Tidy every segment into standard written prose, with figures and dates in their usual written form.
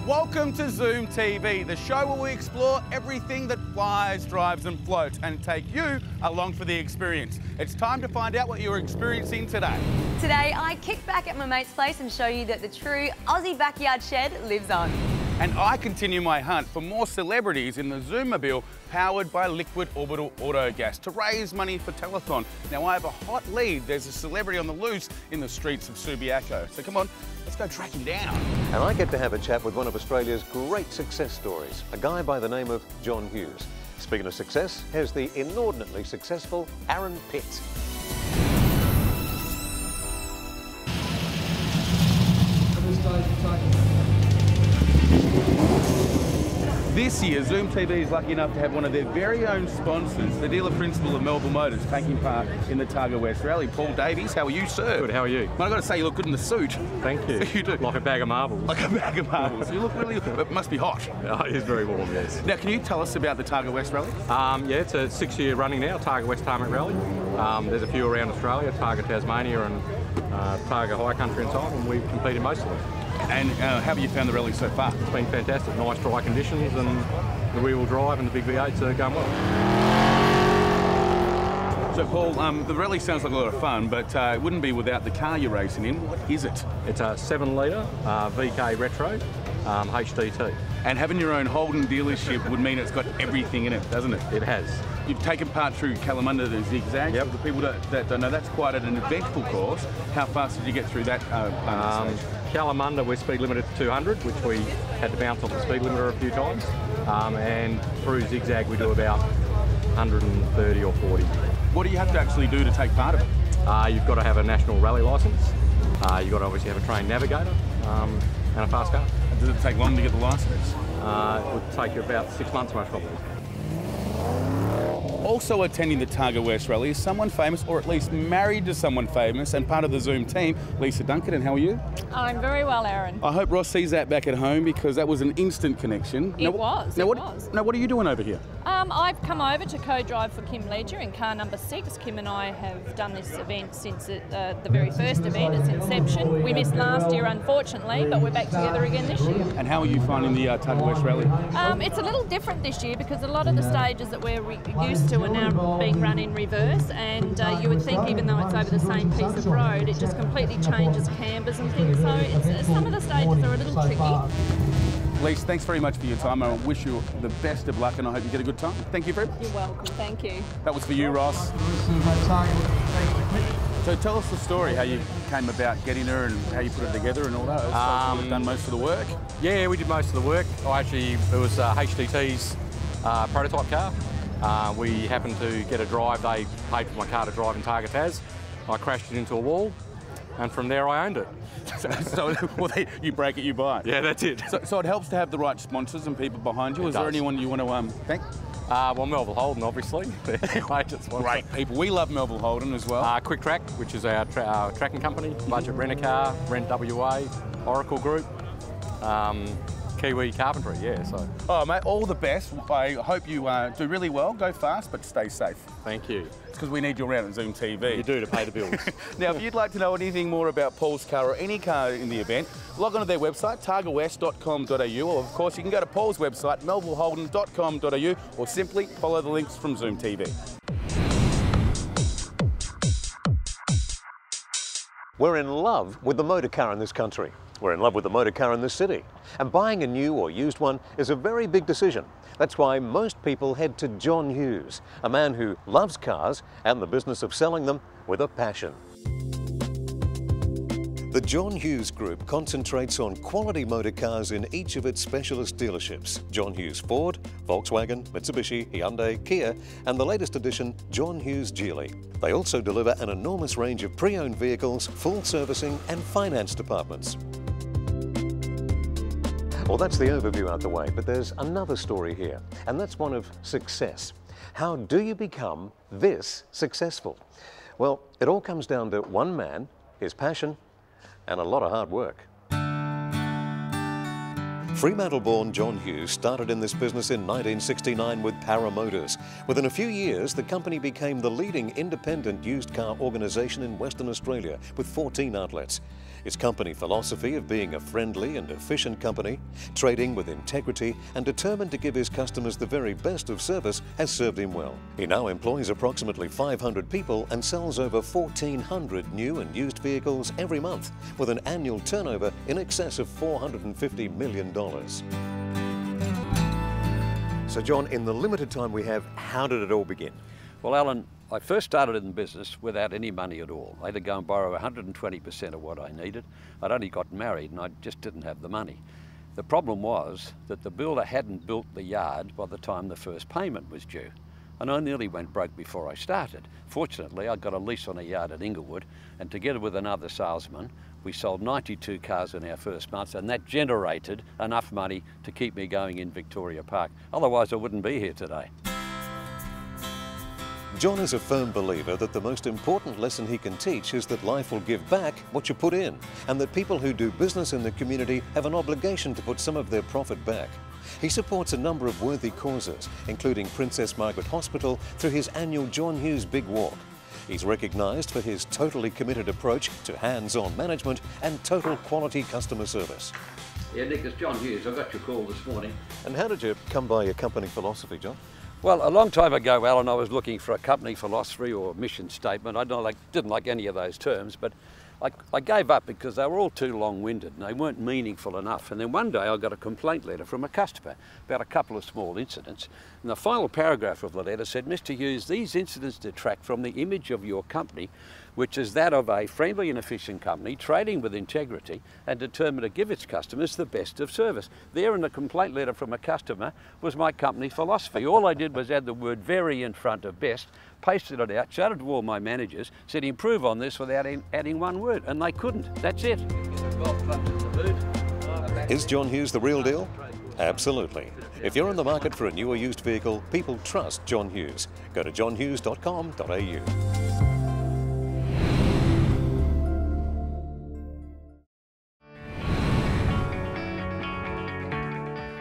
Welcome to ZoomTV, the show where we explore everything that flies, drives and floats and take you along for the experience. It's time to find out what you're experiencing today. Today, I kick back at my mate's place and show you that the true Aussie backyard shed lives on. And I continue my hunt for more celebrities in the Zoommobile powered by liquid orbital autogas to raise money for telethon. Now I have a hot lead. There's a celebrity on the loose in the streets of Subiaco. So come on, let's go track him down. And I get to have a chat with one of Australia's great success stories, a guy by the name of John Hughes. Speaking of success, here's the inordinately successful Aaron Pitt. This year, ZoomTV is lucky enough to have one of their very own sponsors, the dealer principal of Melville Motors, taking part in the Targa West Rally. Paul Davies, how are you, sir? Good, how are you? Well, I've got to say, you look good in the suit. Thank you. You do. Like a bag of marbles. Like a bag of marbles. You look really, it must be hot. Oh, it is very warm, yes. Now, can you tell us about the Targa West Rally? Yeah, it's a 6-year running now, Targa West Tarmac Rally. There's a few around Australia, Targa Tasmania and Targa High Country and so on, and we compete in most of them. And how have you found the rally so far? It's been fantastic, nice dry conditions, and the rear-wheel drive and the big V8s are going well. So Paul, the rally sounds like a lot of fun, but it wouldn't be without the car you're racing in. What is it? It's a 7-litre VK Retro HDT. And having your own Holden dealership would mean it's got everything in it, doesn't it? It has. You've taken part through Kalamunda, the zigzag. Yep. For the people that don't know, that's quite an eventful course. How fast did you get through that Kalamunda, we're speed limited to 200, which we had to bounce off the speed limiter a few times. And through zigzag, we do about 130 or 40. What do you have to actually do to take part of it? You've got to have a national rally licence. You've got to obviously have a trained navigator and a fast car. Does it take long to get the licence? It would take you about 6 months most probably. Also attending the Targa West Rally is someone famous, or at least married to someone famous, and part of the Zoom team, Lisa Duncan. And how are you? I'm very well, Aaron. I hope Ross sees that back at home, because that was an instant connection. It was. Now, what are you doing over here? I've come over to co-drive for Kim Ledger in car number 6. Kim and I have done this event since the very first event, its inception. We missed last year, unfortunately, but we're back together again this year. And how are you finding the Targa West Rally? It's a little different this year because a lot of the stages that we're used to are now being run in reverse, and you would think even though it's over the same piece of road, it just completely changes cambers and things, so some of the stages are a little tricky. Lisa, thanks very much for your time. I wish you the best of luck and I hope you get a good time. Thank you very much. You're welcome, thank you. That was for you, Ross. So tell us the story, how you came about getting her and how you put it together and all that. You've done most of the work? Yeah, we did most of the work. It was HDT's prototype car. We happened to get a drive. They paid for my car to drive in Targa Tas. I crashed it into a wall, and from there I owned it. You break it, you buy it. Yeah, that's it. So it helps to have the right sponsors and people behind you. Is there anyone you want to thank? Well, Melville Holden, obviously. Great people. We love Melville Holden as well. Quick Track, which is our tracking company. Budget Rent-A-Car, Rent WA, Oracle Group. Kiwi Carpentry, yeah. So. Oh, mate, all the best. I hope you do really well. Go fast, but stay safe. Thank you. It's because we need you around at ZoomTV. You do, to pay the bills. Now, if you'd like to know anything more about Paul's car or any car in the event, log on to their website, targawest.com.au, or of course you can go to Paul's website, melvilleholden.com.au, or simply follow the links from ZoomTV. We're in love with the motor car in this country. We're in love with the motor car in this city. And buying a new or used one is a very big decision. That's why most people head to John Hughes, a man who loves cars and the business of selling them with a passion. The John Hughes Group concentrates on quality motor cars in each of its specialist dealerships: John Hughes Ford, Volkswagen, Mitsubishi, Hyundai, Kia, and the latest edition, John Hughes Geely. They also deliver an enormous range of pre-owned vehicles, full servicing and finance departments. Well, that's the overview out the way, but there's another story here, and that's one of success. How do you become this successful? Well, it all comes down to one man his passion, and a lot of hard work. Fremantle-born John Hughes started in this business in 1969 with Para Motors. Within a few years, the company became the leading independent used car organisation in Western Australia with 14 outlets. Its company philosophy of being a friendly and efficient company, trading with integrity and determined to give his customers the very best of service has served him well. He now employs approximately 500 people and sells over 1,400 new and used vehicles every month with an annual turnover in excess of $450 million. So John, in the limited time we have, how did it all begin? Well, Alan, I first started in business without any money at all. I had to go and borrow 120% of what I needed. I'd only got married and I just didn't have the money. The problem was that the builder hadn't built the yard by the time the first payment was due. And I nearly went broke before I started. Fortunately, I got a lease on a yard at Inglewood, and together with another salesman, we sold 92 cars in our first month, and that generated enough money to keep me going in Victoria Park. Otherwise, I wouldn't be here today. John is a firm believer that the most important lesson he can teach is that life will give back what you put in, and that people who do business in the community have an obligation to put some of their profit back. He supports a number of worthy causes, including Princess Margaret Hospital through his annual John Hughes Big Walk. He's recognised for his totally committed approach to hands-on management and total quality customer service. Yeah, Nick, it's John Hughes. I got your call this morning. And how did you come by your company philosophy, John? Well, a long time ago, Alan, I was looking for a company philosophy or mission statement. I didn't like any of those terms, but I gave up because they were all too long-winded and they weren't meaningful enough. And then one day I got a complaint letter from a customer about a couple of small incidents. And the final paragraph of the letter said, "Mr. Hughes, these incidents detract from the image of your company, which is that of a friendly and efficient company trading with integrity and determined to give its customers the best of service." There in the complaint letter from a customer was my company philosophy. All I did was add the word very in front of best, pasted it out, showed it to all my managers, said improve on this without adding one word, and they couldn't. That's it. Is John Hughes the real deal? Absolutely. If you're in the market for a new or used vehicle, people trust John Hughes. Go to johnhughes.com.au.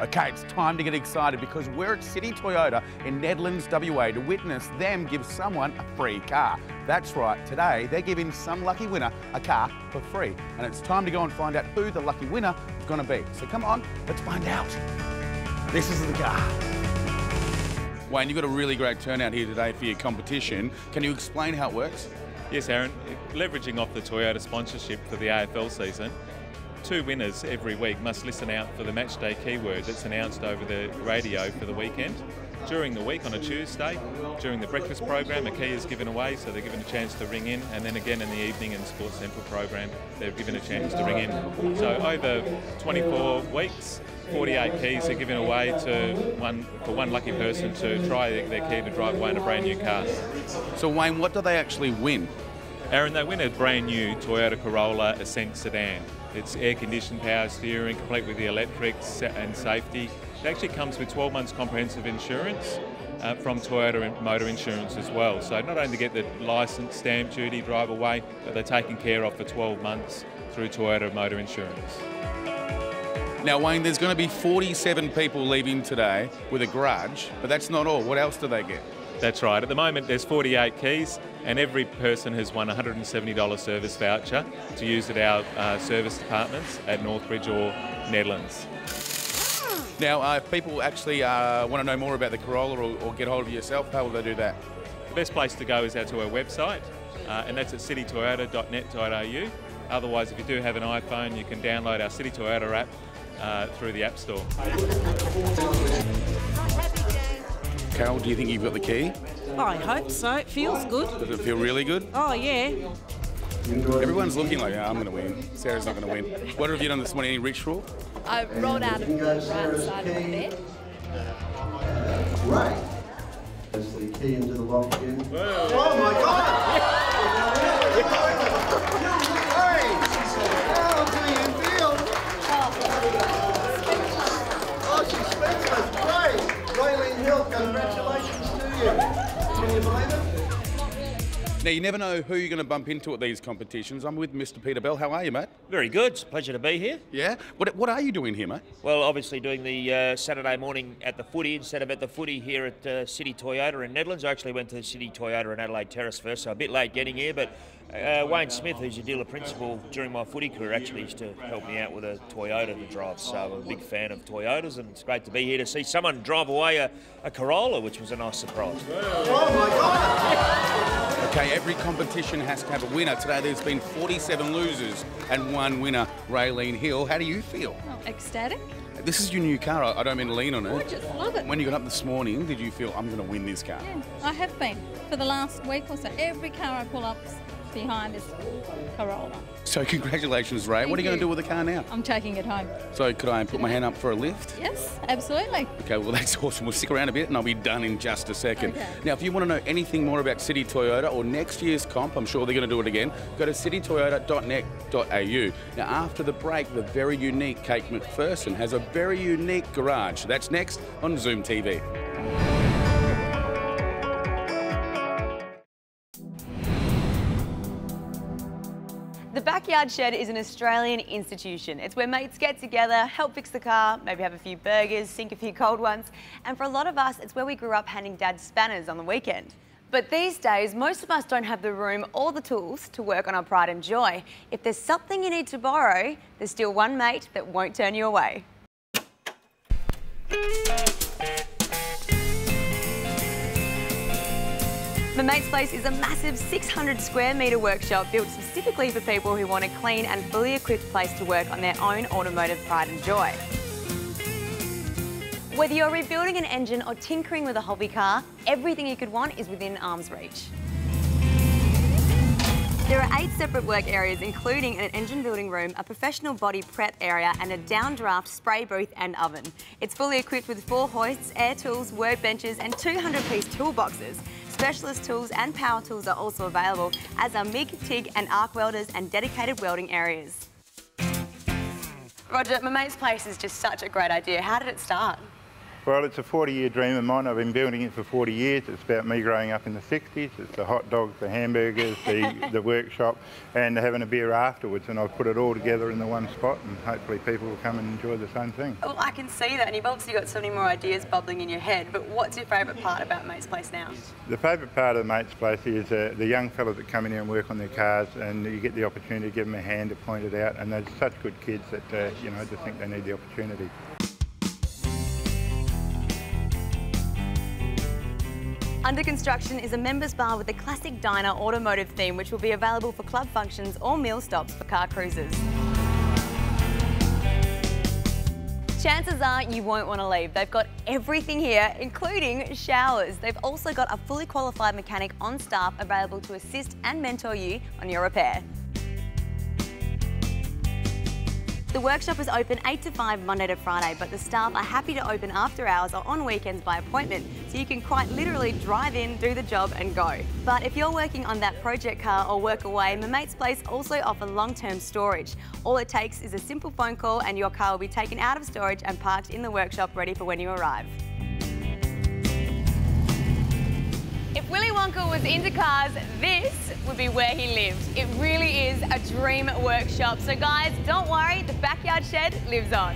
Okay, it's time to get excited because we're at City Toyota in Nedlands, WA to witness them give someone a free car. That's right, today they're giving some lucky winner a car for free. And it's time to go and find out who the lucky winner is going to be. So come on, let's find out. This is the car. Wayne, you've got a really great turnout here today for your competition. Can you explain how it works? Yes, Aaron. Leveraging off the Toyota sponsorship for the AFL season, 2 winners every week must listen out for the matchday keyword that's announced over the radio for the weekend. During the week on a Tuesday, during the breakfast program, a key is given away, so they're given a chance to ring in, and then again in the evening in the Sports Central program, they're given a chance to ring in. So over 24 weeks, 48 keys are given away for one lucky person to try their key to drive away in a brand new car. So Wayne, what do they actually win? Aaron, they win a brand new Toyota Corolla Ascent sedan. It's air-conditioned power steering, complete with the electrics and safety. It actually comes with 12 months comprehensive insurance from Toyota Motor Insurance as well. So not only get the licence, stamp duty, drive away, but they're taken care of for 12 months through Toyota Motor Insurance. Now Wayne, there's going to be 47 people leaving today with a grudge, but that's not all. What else do they get? That's right. At the moment, there's 48 keys, and every person has won a $170 service voucher to use at our service departments at Northbridge or Nedlands. Now, if people actually want to know more about the Corolla or get hold of yourself, how will they do that? The best place to go is out to our website, and that's at citytoyota.net.au. Otherwise, if you do have an iPhone, you can download our City Toyota app through the App Store. Carol, do you think you've got the key? I hope so. It feels good. Does it feel really good? Oh, yeah. Everyone's looking like, I'm going to win. Sarah's not going to win. What have you done this morning? Any ritual? I rolled out of the right side of my bed. Right. Press the key into the lock again. Oh my God! How do you feel? Oh, she's speechless. Great. Raylene Hill, congratulations to you. Can you believe it? Now, you never know who you're going to bump into at these competitions. I'm with Mr. Peter Bell. How are you, mate? Very good. It's a pleasure to be here. Yeah? What are you doing here, mate? Well, obviously doing the Saturday morning at the footy instead of at the footy here at City Toyota in Netherlands. I actually went to City Toyota in Adelaide Terrace first, so a bit late getting here, but Wayne Smith, who's your dealer principal during my footy career, actually used to help me out with a Toyota to drive, so I'm a big fan of Toyotas, and it's great to be here to see someone drive away a Corolla, which was a nice surprise. Oh my God! Okay, every competition has to have a winner. Today there's been 47 losers and one winner, Raylene Hill. How do you feel? Oh, ecstatic. This is your new car. I don't mean to lean on it. Gorgeous, love it. When you got up this morning, did you feel, I'm going to win this car? Yeah, I have been for the last week or so. Every car I pull up behind is Corolla. So congratulations, Ray. What are you going to do with the car now? I'm taking it home. So could I put my hand up for a lift? Yes, absolutely. Okay, well that's awesome. We'll stick around a bit and I'll be done in just a second. Okay. Now, if you want to know anything more about City Toyota or next year's comp, I'm sure they're going to do it again, go to citytoyota.net.au. Now, after the break, the very unique Kate McPherson has a very unique garage. That's next on ZoomTV. The Backyard Shed is an Australian institution. It's where mates get together, help fix the car, maybe have a few burgers, sink a few cold ones, and for a lot of us, it's where we grew up handing Dad spanners on the weekend. But these days, most of us don't have the room or the tools to work on our pride and joy. If there's something you need to borrow, there's still one mate that won't turn you away. The Mate's Place is a massive 600 square metre workshop built specifically for people who want a clean and fully equipped place to work on their own automotive pride and joy. Whether you're rebuilding an engine or tinkering with a hobby car, everything you could want is within arm's reach. There are 8 separate work areas, including an engine building room, a professional body prep area and a downdraft spray booth and oven. It's fully equipped with 4 hoists, air tools, workbenches and 200-piece toolboxes. Specialist tools and power tools are also available, as are MIG, TIG and arc welders and dedicated welding areas. Roger, My Mate's Place is just such a great idea. How did it start? Well, it's a 40-year dream of mine. I've been building it for 40 years. It's about me growing up in the 60s. It's the hot dogs, the hamburgers, the workshop, and having a beer afterwards. And I've put it all together in the one spot, and hopefully people will come and enjoy the same thing. Well, I can see that, and you've obviously got so many more ideas bubbling in your head, but what's your favourite part about Mate's Place now? The favourite part of the Mate's Place is the young fellas that come in here and work on their cars, and you get the opportunity to give them a hand to point it out, and they're such good kids that, you know, just think they need the opportunity. Under construction is a members bar with a classic diner automotive theme, which will be available for club functions or meal stops for car cruisers. Chances are you won't want to leave. They've got everything here, including showers. They've also got a fully qualified mechanic on staff available to assist and mentor you on your repair. The workshop is open 8 to 5 Monday to Friday, but the staff are happy to open after hours or on weekends by appointment, so you can quite literally drive in, do the job and go. But if you're working on that project car or work away, My Mate's Place also offer long-term storage. All it takes is a simple phone call and your car will be taken out of storage and parked in the workshop ready for when you arrive. If Willy Wonka was into cars, this would be where he lived. It really is a dream workshop. So guys, don't worry, the Backyard Shed lives on.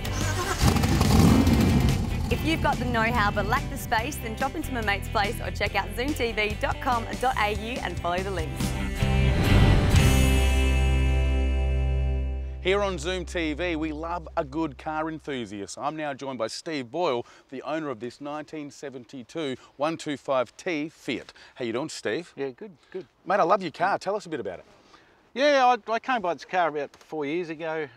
If you've got the know-how but lack the space, then drop into My Mate's Place or check out zoomtv.com.au and follow the links. Here on Zoom TV, we love a good car enthusiast. I'm now joined by Steve Boyle, the owner of this 1972 125T Fiat. How you doing, Steve? Yeah, good. Mate, I love your car. Tell us a bit about it. Yeah, I came by this car about 4 years ago.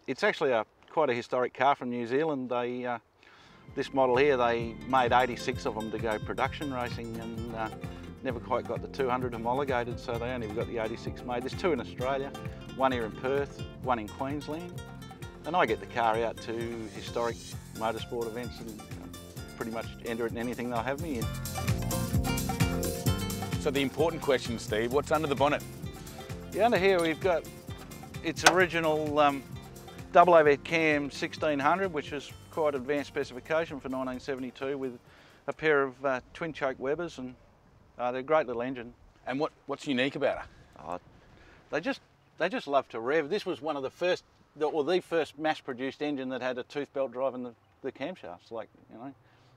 It's actually quite a historic car from New Zealand. This model here, they made 86 of them to go production racing and never quite got the 200 homologated, so they only got the 86 made. There's 2 in Australia, 1 here in Perth, 1 in Queensland. And I get the car out to historic motorsport events and pretty much enter it in anything they'll have me in. So the important question, Steve, what's under the bonnet? Yeah, under here we've got its original double overhead cam 1600, which is quite advanced specification for 1972, with a pair of twin choke Webers, and they're a great little engine. And what's unique about her? They just love to rev. This was one of the first, or the first mass-produced engine that had a tooth belt drive in the camshafts. Like, you know,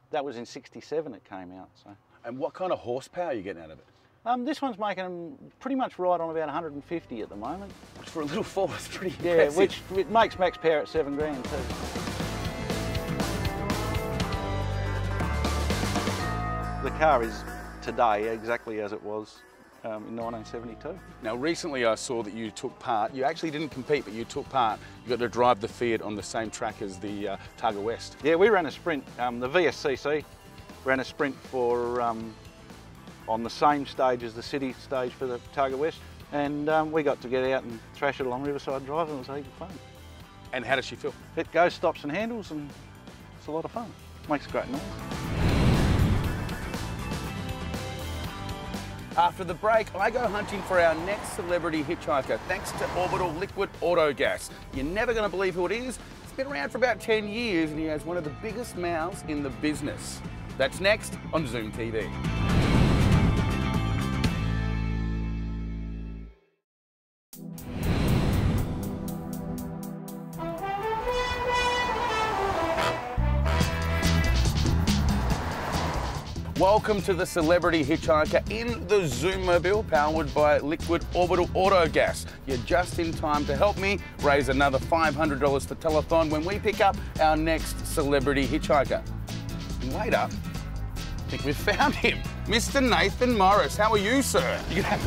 that was in '67 it came out. So. And what kind of horsepower are you getting out of it? This one's making them pretty much right on about 150 at the moment. Which for a little Ford is pretty impressive. Yeah, which it makes max power at $7 grand too. The car is today exactly as it was in 1972. Now recently I saw that you took part, you actually didn't compete, but you took part, you got to drive the Fiat on the same track as the Targa West. Yeah, we ran a sprint, the VSCC ran a sprint for on the same stage as the city stage for the Targa West, and we got to get out and thrash it along Riverside Drive, and it was a heap of fun. And how does she feel? It goes, stops and handles, and it's a lot of fun. Makes a great noise. After the break, I go hunting for our next celebrity hitchhiker, thanks to Orbital Liquid Auto Gas. You're never going to believe who it is. He's been around for about 10 years and he has one of the biggest mouths in the business. That's next on ZoomTV. Welcome to the Celebrity Hitchhiker in the Zoommobile, powered by Liquid Orbital Auto Gas. You're just in time to help me raise another $500 for telethon when we pick up our next Celebrity Hitchhiker. And wait up, I think we've found him, Mr. Nathan Morris. How are you, sir? You can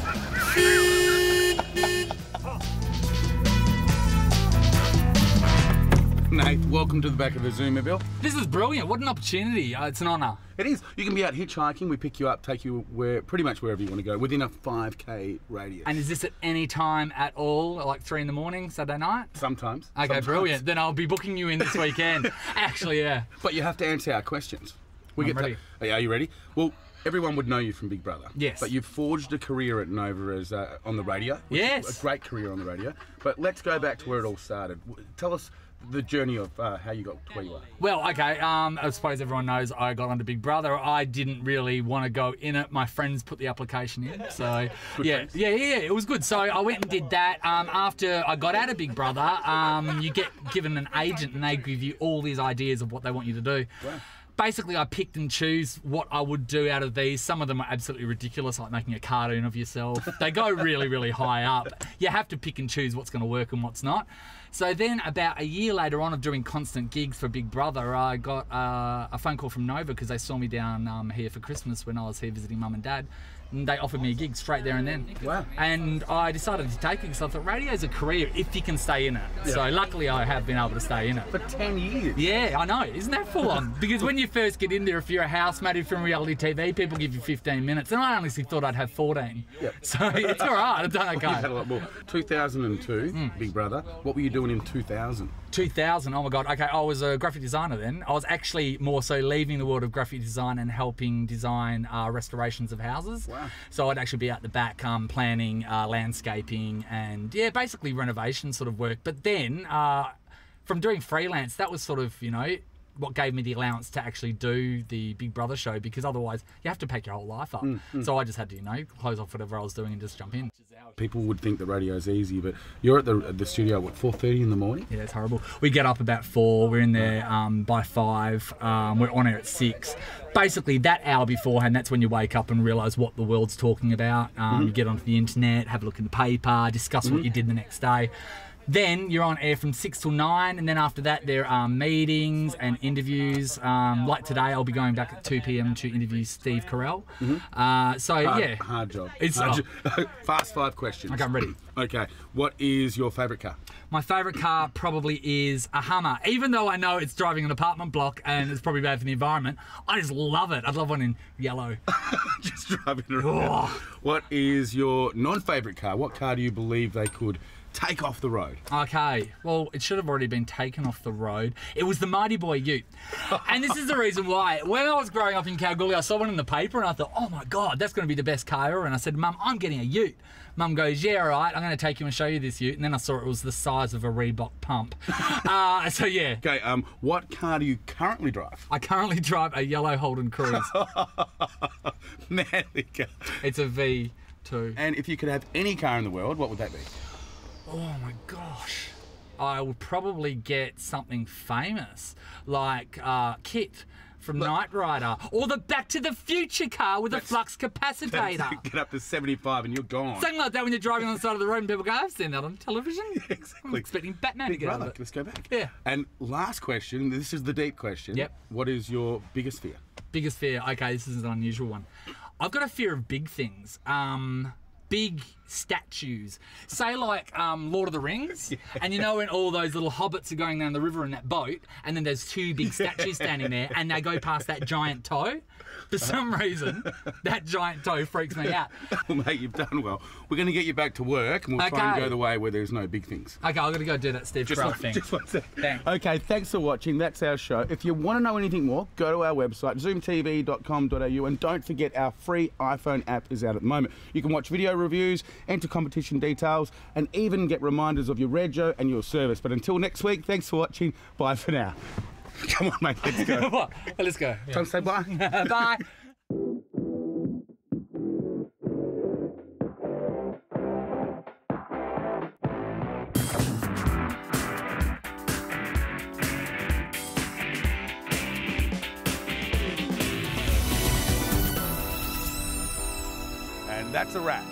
Nate, welcome to the back of the Zoommobile. This is brilliant. What an opportunity. It's an honour. It is. You can be out hitchhiking. We pick you up, take you pretty much wherever you want to go, within a 5K radius. And is this at any time at all, like 3 in the morning, Saturday night? Sometimes. Okay, Sometimes. Brilliant. Then I'll be booking you in this weekend. Actually, yeah. But you have to answer our questions. I'm ready. Are you ready? Well, everyone would know you from Big Brother. Yes. But you've forged a career at Nova as on the radio. Yes. A great career on the radio. But let's go back to where it all started. Tell us the journey of how you got to where you are. Well, okay, I suppose everyone knows I got onto Big Brother. I didn't really want to go in it. My friends put the application in, so yeah, it was good. So I went and did that. After I got out of Big Brother, you get given an agent and they give you all these ideas of what they want you to do. Wow. Basically, I picked and choose what I would do out of these. Some of them are absolutely ridiculous, like making a cartoon of yourself. They go really, really high up. You have to pick and choose what's going to work and what's not. So then about a year later on of doing constant gigs for Big Brother, I got a phone call from Nova because they saw me down here for Christmas when I was here visiting Mum and Dad. And they offered me a gig straight there and then. Wow. And I decided to take it because I thought radio's a career if you can stay in it. Yeah. So luckily I have been able to stay in it. For 10 years? Yeah, I know. Isn't that full on? Because when you first get in there, if you're a housemate, if you're on reality TV, people give you 15 minutes. And I honestly thought I'd have 14. Yep. So it's all right. I've done okay. You've had a lot more. 2002, Big Brother. What were you doing in 2000? 2000, oh my God. Okay, I was a graphic designer then. I was actually more so leaving the world of graphic design and helping design restorations of houses. Wow. So I'd actually be out the back planning, landscaping and yeah, basically renovation sort of work. But then from doing freelance, that was sort of, you know, what gave me the allowance to actually do the Big Brother show, because otherwise you have to pack your whole life up. So I just had to, you know, close off whatever I was doing and just jump in. People would think that radio's easy, but you're at the studio, what, 4:30 in the morning? Yeah, it's horrible. We get up about 4, we're in there by 5, we're on air at 6. Basically, that hour beforehand, that's when you wake up and realise what the world's talking about. You get onto the internet, have a look in the paper, discuss what you did the next day. Then you're on air from 6 till 9, and then after that there are meetings and interviews. Like today, I'll be going back at 2 p.m. to interview Steve Carell. Yeah, hard job. It's Fast 5 questions. Okay, I'm ready. Okay, what is your favourite car? My favourite car probably is a Hummer. Even though I know it's driving an apartment block and it's probably bad for the environment, I just love it. I'd love one in yellow. Just driving around. What is your non-favourite car? What car do you believe they could take off the road? Okay, well, it should have already been taken off the road. It was the Mighty Boy Ute. And this is the reason why. When I was growing up in Kalgoorlie, I saw one in the paper and I thought, oh my God, that's going to be the best car ever. And I said, Mum, I'm getting a Ute. Mum goes, yeah, all right, I'm going to take you and show you this Ute. And then I saw it was the size of a Reebok pump. So yeah. Okay, what car do you currently drive? I currently drive a yellow Holden Cruise. Manly car. It's a V. too. And if you could have any car in the world, what would that be? Oh my gosh. I would probably get something famous, like Kit from Knight Rider, or the Back to the Future car with a flux capacitor. Get up to 75 and you're gone. Something like that when you're driving on the side of the road and people go, I've seen that on television. Yeah, exactly. I'm expecting Batman to get out of it. Let's go back. Yeah. And last question, this is the deep question. Yep. What is your biggest fear? Biggest fear? Okay, this is an unusual one. I've got a fear of big things. Big statues. Say like Lord of the Rings, and you know when all those little hobbits are going down the river in that boat, and then there's two big statues standing there, and they go past that giant toe. For some reason, that giant toe freaks me out. Well, mate, you've done well. We're going to get you back to work, and we'll try and go the way where there's no big things. Okay, I'm going to go do that Steve Carell thing. Just one sec. Thanks. Okay, thanks for watching. That's our show. If you want to know anything more, go to our website, zoomtv.com.au, and don't forget our free iPhone app is out at the moment. You can watch video reviews, enter competition details, and even get reminders of your rego and your service. But until next week, thanks for watching. Bye for now. Come on, mate, let's go. What? Let's go. Yeah. Time to say bye. Bye. And that's a wrap.